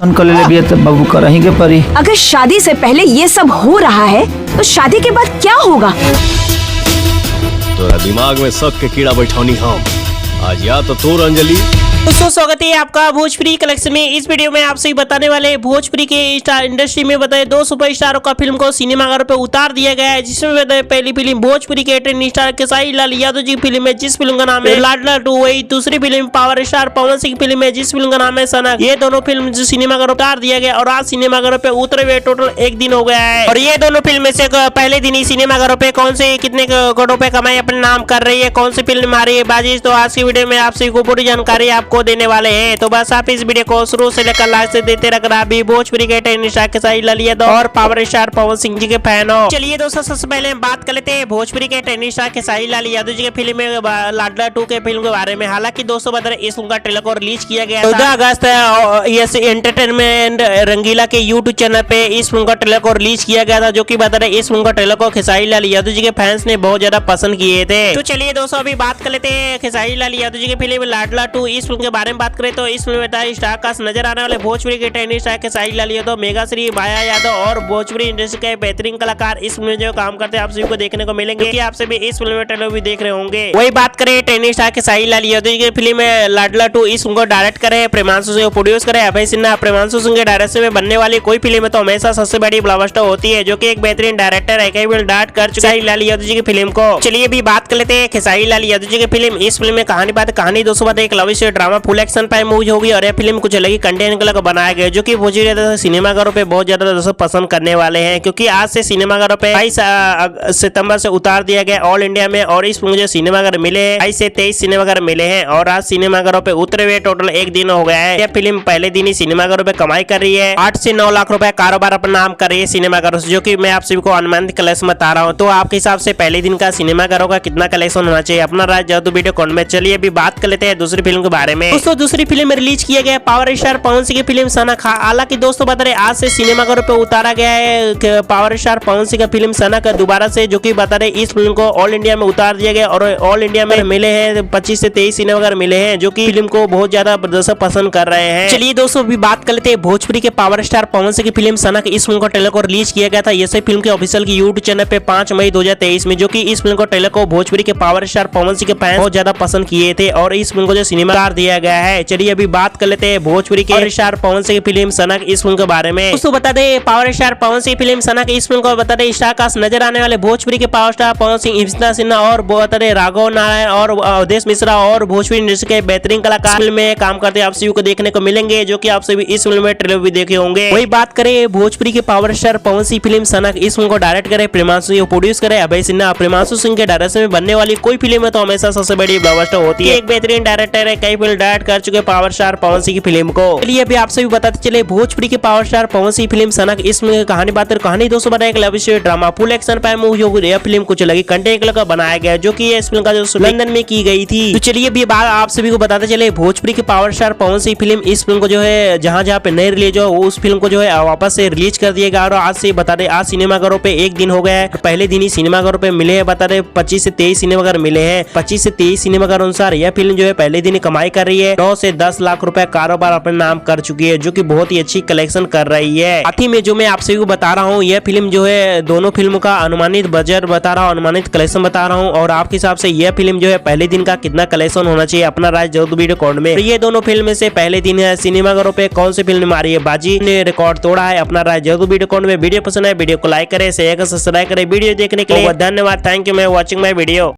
कर ले बिया तब बाबू करही के परी। अगर शादी से पहले ये सब हो रहा है तो शादी के बाद क्या होगा? तोरा दिमाग में शक के कीड़ा बैठौनी हम आज, या तो तोर अंजलि। दोस्तों स्वागत है आपका भोजपुरी कलेक्शन में। इस वीडियो में आपसे बताने वाले भोजपुरी के स्टार इंडस्ट्री में बताए 2 सुपरस्टारों का फिल्म को सिनेमाघर पर उतार दिया गया है, जिसमें बताए पहली फिल्म भोजपुरी के trend star Khesari Lal Yadav ji film है, जिस फिल्म का नाम है लाडला 2। वही दूसरी film power star Pawan Singh film है, जिस फिल्म का नाम है सनक। ये दोनों फिल्म जो सिनेमाघर उतार दिया गया और आज सिनेमाघरों पे उतरे हुए टोटल 1 दिन हो गया है। और ये दोनों फिल्म में से पहले दिन ही सिनेमाघरों पे कौन से कितने करोड़ रुपए कमाई अपने नाम कर रही है, कौन सी फिल्म आ रही है बाजी, तो आज की वीडियो में आपसे पूरी जानकारी आपको देने वाले हैं। तो बस आप इस वीडियो को शुरू से लेकर लास्ट से देते रखना। अभी भोजपुरी के ट्रेंड स्टार खेसारी लाल यादव और पावर स्टार पवन सिंह जी के फैन हो। चलिए दोस्तों सबसे पहले हम बात कर लेते हैं भोजपुरी के ट्रेंड स्टार खेसारी लाल यादव जी के फिल्म में लाडला 2 के फिल्म के बारे में। हालांकि दोस्तों बता इस फिल्म का ट्रेलर को रिलीज किया गया 14 अगस्त एंटरटेनमेंट रंगीला के यूट्यूब चैनल पे इस फिल्म का ट्रेलर को रिलीज किया गया था, जो की बता रहे इस फिल्म का ट्रेलर को खेसारी लाल यादव जी के फैंस ने बहुत ज्यादा पसंद किए थे। तो चलिए दोस्तों अभी बात कर लेते हैं खेसारी लाल यादव जी की फिल्म लाडला 2 इस फिल्म के बारे में बात करें तो इस फिल्म में स्टार कास्ट नजर आने वाले भोजपुरी के trend star Khesari Lal Yadav, mega Shri, माया यादव और भोजपुरी इंडस्ट्री के बेहतरीन कलाकार इस फिल्म में जो काम करते हैं आप सभी को देखने को मिलेंगे, कि आप सभी इस फिल्म में ट्रेलर भी देख रहे होंगे। वही बात करें ट्रेंड स्टार खेसारी लाल यादव की फिल्म में लाडला 2 इस फिल्म को डायरेक्ट करे प्रेमांशु सिंह, प्रोड्यूस करे अभय सिन्हा। प्रेमांशु सिंह के डायरेक्शन में बनने वाली कोई फिल्म तो हमेशा सबसे बड़ी ब्लॉकबस्टर होती है, जो की एक बेहतरीन डायरेक्टर है कई फिल्म डायरेक्ट कर चुके हैं लाल यादव जी की फिल्म को। चलिए अभी बात कर लेते हैं खेसारी लाल यादव जी की फिल्म। इस फिल्म में कहानी दोस्तों बात एक love story drama full action पाई मूवी होगी और यह फिल्म कुछ अलग ही कंटेंट को बनाया गया, जो कि भोजपुरी सिनेमाघरों पे बहुत ज्यादा दोस्तों पसंद करने वाले हैं, क्योंकि आज से सिनेमाघरों पे 22 सितंबर से उतार दिया गया ऑल इंडिया में। और इस फिल्म जो सिनेमाघर मिले हैं 22 से 23 सिनेमाघर मिले हैं और आज सिनेमाघरों पे उतरे हुए टोटल 1 दिन हो गया है। यह फिल्म पहले दिन ही सिनेमाघरों पे कमाई कर रही है 8 से 9 लाख रुपए कारोबार अपना नाम कर रही है सिनेमाघरों से, जो कि मैं आप सभी को अनुमानित कलेक्शन बता रहा हूँ। तो आपके हिसाब से पहले दिन का सिनेमाघरों का कितना कलेक्शन होना चाहिए, अपना राय जरूर तो वीडियो कमेंट में। चलिए अभी बात कर लेते हैं दूसरी फिल्म के बारे में। दोस्तों दूसरी फिल्म में रिलीज किया गया पावर स्टार पवन सिंह की फिल्म सनक। हालांकि दोस्तों बता रहे आज से सिनेमाघरों पे उतारा गया है पावर स्टार पवन सिंह का फिल्म सनक दोबारा से, जो कि बता रहे इस फिल्म को ऑल इंडिया में उतार दिया गया और ऑल इंडिया में मिले हैं 25 से 23 सिनेमाघर मिले हैं, जो कि फिल्म को बहुत ज्यादा दर्शक पसंद कर रहे हैं। चलिए दोस्तों अभी बात कर लेते हैं भोजपुरी के पावर स्टार पवन सिंह की फिल्म सनक। इस फिल्म को ट्रेलर को रिलीज किया गया था ये फिल्म के ऑफिशियल की यूट्यूब चैनल पे 5 मई 2023 में, जो कि इस फिल्म को ट्रेलर को भोजपुरी के पावर स्टार पवन सिंह के फैन बहुत ज्यादा पसंद किए थे और इस फिल्म को जो सिनेमा उतार दिया गया है। चलिए अभी बात कर लेते हैं भोजपुरी के स्टार पवन सिंह की फिल्म सनक इस फिल्म के बारे में। दोस्तों बता दे power star Pawan Singh film सनक इस फिल्म को बता दे स्टार कास्ट नजर आने वाले भोजपुरी के पावर स्टार पवन सिंह, इब्सिता सिन्हा और बता दे राघव नारायण और अवधेश मिश्रा और भोजपुरी इंडस्ट्री के बेहतरीन कलाकार फिल्म में काम करते आप सभी को देखने को मिलेंगे, जो कि आप सभी इस फिल्म में ट्रेलर भी देखे होंगे। वही बात करें भोजपुरी के power star Pawan Singh film सनक इस फिल्म को डायरेक्ट करे प्रेमांशु सिंह, प्रोड्यूस करे अभय सिन्हा। प्रेमांशु सिंह के डायरेक्शन में बनने वाली कोई फिल्म है तो हमेशा सबसे बड़ी ब्लॉकबस्टर होती है, एक बेहतरीन डायरेक्टर है कई फिल्म डायरेक्ट कर चुके पावर स्टार पवन सिंह की फिल्म को। चलिए अभी आप सभी बताते चले भोजपुरी के power star Pawan Singh film Sanak इसमें कहानी दोस्तों बताया एक love story drama full action पाई मूवी होगी। यह फिल्म कुछ लगी कंटेंट का बनाया गया, जो कि इस फिल्म का जो लंदन में की गई थी। तो चलिए अभी बात आप सभी को बताते चले भोजपुरी के power star Pawan Singh film इस फिल्म को जो है जहां पे नहीं रिलीज हो उस फिल्म को जो है वापस से रिलीज कर दिया गया और आज से बता दे आज सिनेमाघरों पे 1 दिन हो गया है। पहले दिन ही सिनेमाघरों पे मिले हैं बता दे 25 से 23 सिनेमाघर मिले हैं। 25 से 23 सिनेमाघर अनुसार यह फिल्म जो है पहले दिन ही कमाई कर रही है 9 से 10 लाख रुपए कारोबार अपने नाम कर चुकी है, जो की बहुत ही अच्छी कलेक्शन कर रही है। साथ ही में जो मैं आप सभी को बता रहा हूँ यह फिल्म जो है दोनों फिल्मों का अनुमानित बजट बता रहा हूँ, अनुमानित कलेक्शन बता रहा हूँ और आपके हिसाब से यह फिल्म जो है पहले दिन का कितना कलेक्शन होना चाहिए, अपना राय जरूर वीडियो कमेंट में। ये दोनों फिल्म में से पहले दिन है सिनेमाघरों पे कौन सी फिल्म मारी है बाजी ने रिकॉर्ड तोड़ा है, अपना राय जरूर वीडियो कमेंट में। वीडियो पसंद है वीडियो को लाइक करें, शेयर करें, सब्सक्राइब करें। वीडियो देखने के लिए धन्यवाद। थैंक यू, मैं वॉचिंग माय वीडियो।